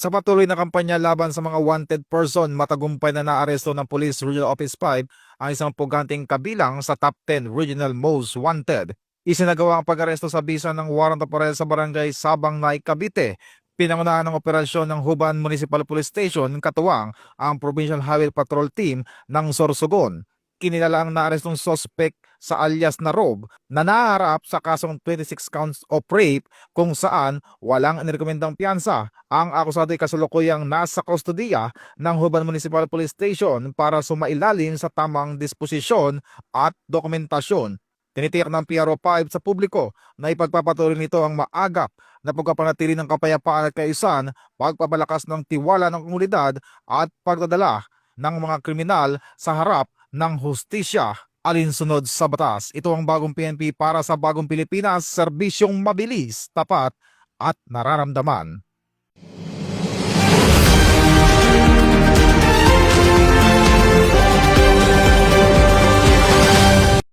Sa patuloy na kampanya laban sa mga wanted person, matagumpay na naaresto ng Police Regional Office 5 ang isang puganting kabilang sa top 10 Regional Most Wanted. Isinagawa ang pag-aresto sa bisa ng warrant of arrest sa barangay Sabang Nay, Cavite. Pinangunahan ng operasyon ng Huban Municipal Police Station katuwang ang Provincial Highway Patrol Team ng Sorsogon. Kinilala ang naarestong suspect sa alias na Rob na naharap sa kasong 26 counts of rape kung saan walang inirekomendang piyansa. Ang akusado ay kasalukuyang nasa kustodiya ng Huban Municipal Police Station para sumailalim sa tamang disposisyon at dokumentasyon. Tinitiyak ng PRO5 sa publiko na ipagpapatuloy nito ang maagap na pagpapanatili ng kapayapaan at kaayusan, pagpapalakas ng tiwala ng komunidad at pagdadala ng mga kriminal sa harap ng hustisya alinsunod sa batas. Ito ang bagong PNP para sa bagong Pilipinas, serbisyong mabilis, tapat at nararamdaman.